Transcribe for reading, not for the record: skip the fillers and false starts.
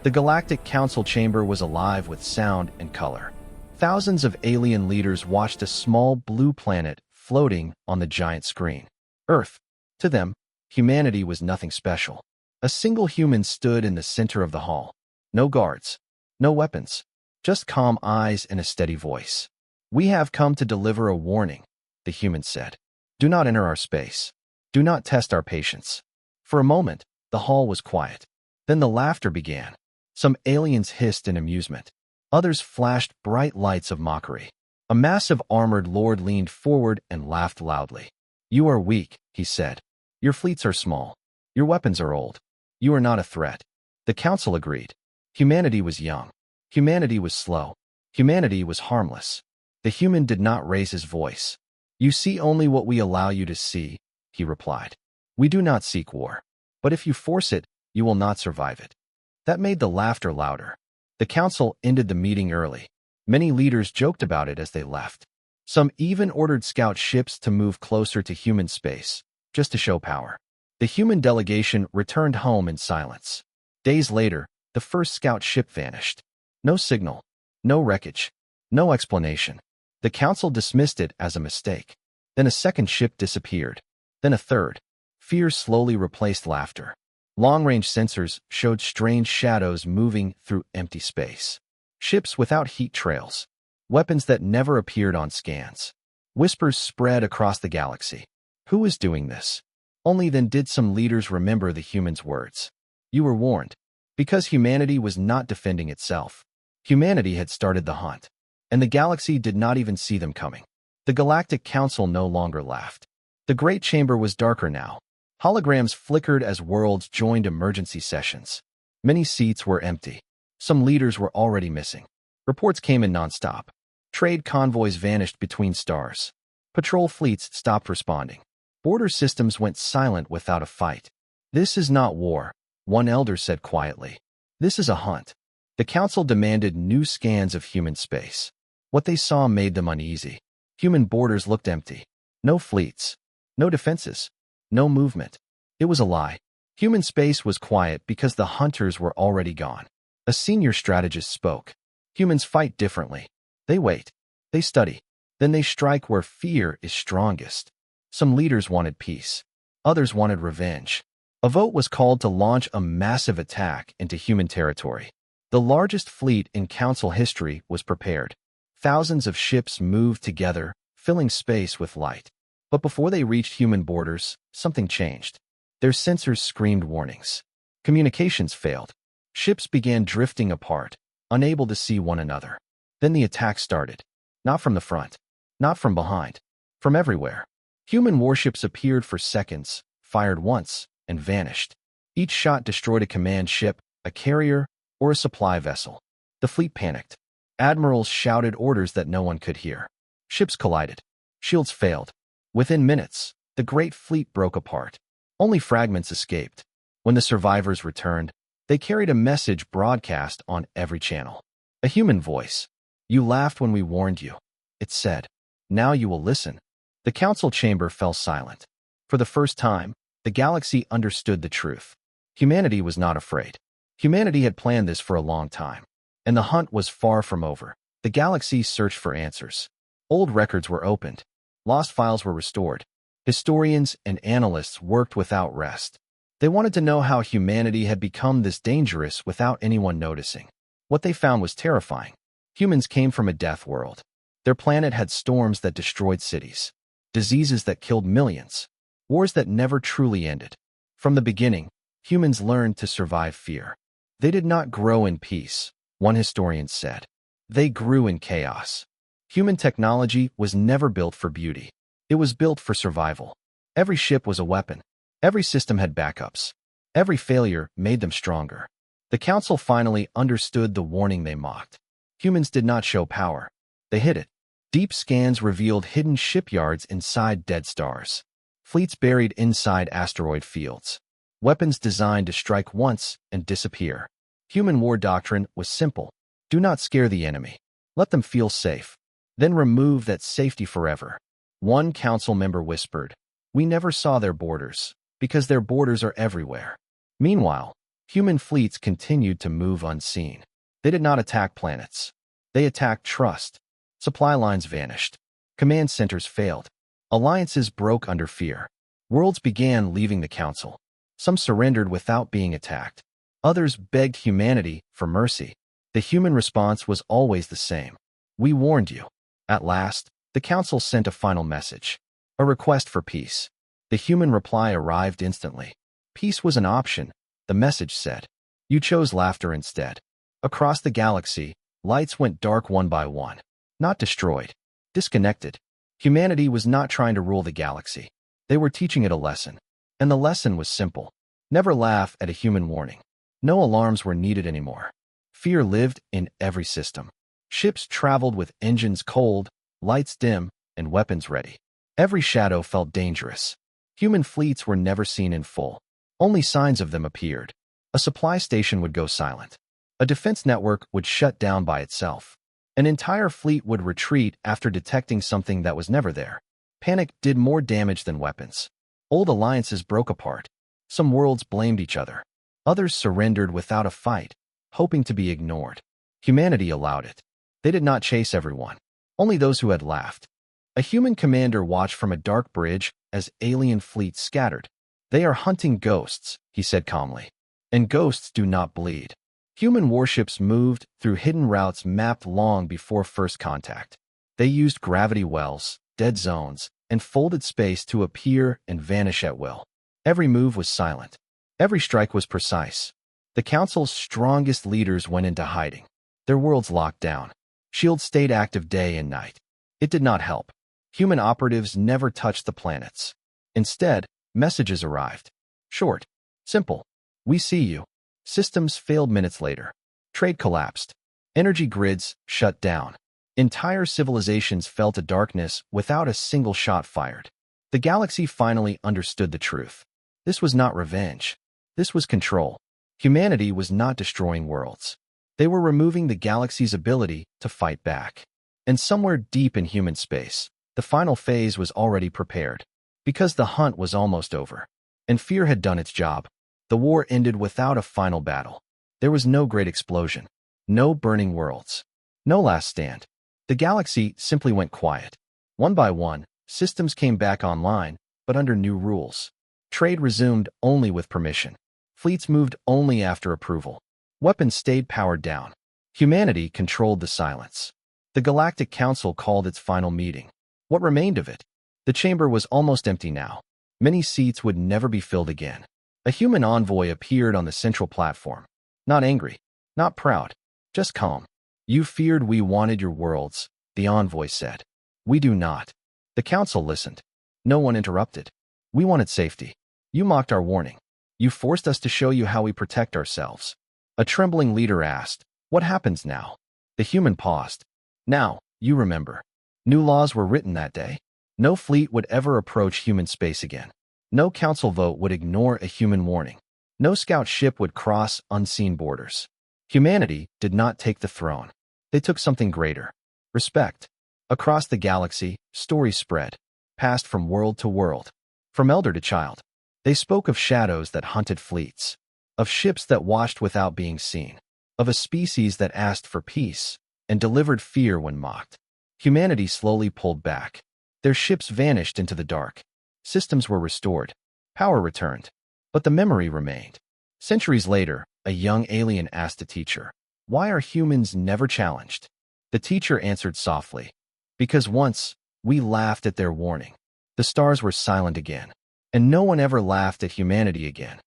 The Galactic Council chamber was alive with sound and color. Thousands of alien leaders watched a small blue planet floating on the giant screen. Earth. To them, humanity was nothing special. A single human stood in the center of the hall. No guards. No weapons. Just calm eyes and a steady voice. "We have come to deliver a warning," the human said. "Do not enter our space. Do not test our patience." For a moment, the hall was quiet. Then the laughter began. Some aliens hissed in amusement. Others flashed bright lights of mockery. A massive armored lord leaned forward and laughed loudly. "You are weak," he said. "Your fleets are small. Your weapons are old. You are not a threat." The council agreed. Humanity was young. Humanity was slow. Humanity was harmless. The human did not raise his voice. "You see only what we allow you to see," he replied. "We do not seek war. But if you force it, you will not survive it." That made the laughter louder. The council ended the meeting early. Many leaders joked about it as they left. Some even ordered scout ships to move closer to human space, just to show power. The human delegation returned home in silence. Days later, the first scout ship vanished. No signal, no wreckage, no explanation. The council dismissed it as a mistake. Then a second ship disappeared. Then a third. Fear slowly replaced laughter. Long-range sensors showed strange shadows moving through empty space. Ships without heat trails. Weapons that never appeared on scans. Whispers spread across the galaxy. Who is doing this? Only then did some leaders remember the humans' words. You were warned. Because humanity was not defending itself. Humanity had started the hunt. And the galaxy did not even see them coming. The Galactic Council no longer laughed. The Great Chamber was darker now. Holograms flickered as worlds joined emergency sessions. Many seats were empty. Some leaders were already missing. Reports came in nonstop. Trade convoys vanished between stars. Patrol fleets stopped responding. Border systems went silent without a fight. "This is not war," one elder said quietly. "This is a hunt." The council demanded new scans of human space. What they saw made them uneasy. Human borders looked empty. No fleets. No defenses. No movement. It was a lie. Human space was quiet because the hunters were already gone. A senior strategist spoke. Humans fight differently. They wait. They study. Then they strike where fear is strongest. Some leaders wanted peace. Others wanted revenge. A vote was called to launch a massive attack into human territory. The largest fleet in council history was prepared. Thousands of ships moved together, filling space with light. But before they reached human borders, something changed. Their sensors screamed warnings. Communications failed. Ships began drifting apart, unable to see one another. Then the attack started. Not from the front. Not from behind. From everywhere. Human warships appeared for seconds, fired once, and vanished. Each shot destroyed a command ship, a carrier, or a supply vessel. The fleet panicked. Admirals shouted orders that no one could hear. Ships collided. Shields failed. Within minutes, the great fleet broke apart. Only fragments escaped. When the survivors returned, they carried a message broadcast on every channel. A human voice. "You laughed when we warned you," it said. "Now you will listen." The council chamber fell silent. For the first time, the galaxy understood the truth. Humanity was not afraid. Humanity had planned this for a long time. And the hunt was far from over. The galaxy searched for answers. Old records were opened. Lost files were restored. Historians and analysts worked without rest. They wanted to know how humanity had become this dangerous without anyone noticing. What they found was terrifying. Humans came from a death world. Their planet had storms that destroyed cities, diseases that killed millions, wars that never truly ended. From the beginning, humans learned to survive fear. They did not grow in peace, one historian said. They grew in chaos. Human technology was never built for beauty. It was built for survival. Every ship was a weapon. Every system had backups. Every failure made them stronger. The council finally understood the warning they mocked. Humans did not show power. They hid it. Deep scans revealed hidden shipyards inside dead stars. Fleets buried inside asteroid fields. Weapons designed to strike once and disappear. Human war doctrine was simple. Do not scare the enemy. Let them feel safe. Then remove that safety forever. One council member whispered, "We never saw their borders, because their borders are everywhere." Meanwhile, Human fleets continued to move unseen. They did not attack planets. They attacked trust. Supply lines vanished. Command centers failed. Alliances broke under fear. Worlds began leaving the Council. Some surrendered without being attacked. Others begged humanity for mercy. The human response was always the same. We warned you. At last, the Council sent a final message. A request for peace. The human reply arrived instantly. Peace was an option, the message said. You chose laughter instead. Across the galaxy, lights went dark one by one. Not destroyed. Disconnected. Humanity was not trying to rule the galaxy. They were teaching it a lesson. And the lesson was simple. Never laugh at a human warning. No alarms were needed anymore. Fear lived in every system. Ships traveled with engines cold, lights dim, and weapons ready. Every shadow felt dangerous. Human fleets were never seen in full. Only signs of them appeared. A supply station would go silent. A defense network would shut down by itself. An entire fleet would retreat after detecting something that was never there. Panic did more damage than weapons. Old alliances broke apart. Some worlds blamed each other. Others surrendered without a fight, hoping to be ignored. Humanity allowed it. They did not chase everyone. Only those who had laughed. A human commander watched from a dark bridge as alien fleets scattered. They are hunting ghosts, he said calmly. And ghosts do not bleed. Human warships moved through hidden routes mapped long before first contact. They used gravity wells, dead zones, and folded space to appear and vanish at will. Every move was silent. Every strike was precise. The Council's strongest leaders went into hiding. Their worlds locked down. Shields stayed active day and night. It did not help. Human operatives never touched the planets. Instead, messages arrived. Short. Simple. We see you. Systems failed minutes later. Trade collapsed. Energy grids shut down. Entire civilizations fell to darkness without a single shot fired. The galaxy finally understood the truth. This was not revenge. This was control. Humanity was not destroying worlds. They were removing the galaxy's ability to fight back. And somewhere deep in human space, the final phase was already prepared. Because the hunt was almost over. And fear had done its job. The war ended without a final battle. There was no great explosion. No burning worlds. No last stand. The galaxy simply went quiet. One by one, systems came back online, but under new rules. Trade resumed only with permission. Fleets moved only after approval. Weapons stayed powered down. Humanity controlled the silence. The Galactic Council called its final meeting. What remained of it? The chamber was almost empty now. Many seats would never be filled again. A human envoy appeared on the central platform. Not angry, not proud, just calm. You feared we wanted your worlds, the envoy said. We do not. The council listened. No one interrupted. We wanted safety. You mocked our warning. You forced us to show you how we protect ourselves. A trembling leader asked, what happens now? The human paused. Now, you remember. New laws were written that day. No fleet would ever approach human space again. No council vote would ignore a human warning. No scout ship would cross unseen borders. Humanity did not take the throne. They took something greater. Respect. Across the galaxy, stories spread, passed from world to world, from elder to child. They spoke of shadows that hunted fleets, of ships that watched without being seen, of a species that asked for peace and delivered fear when mocked. Humanity slowly pulled back. Their ships vanished into the dark. Systems were restored. Power returned. But the memory remained. Centuries later, a young alien asked a teacher, why are humans never challenged? The teacher answered softly, because once, we laughed at their warning. The stars were silent again. And no one ever laughed at humanity again.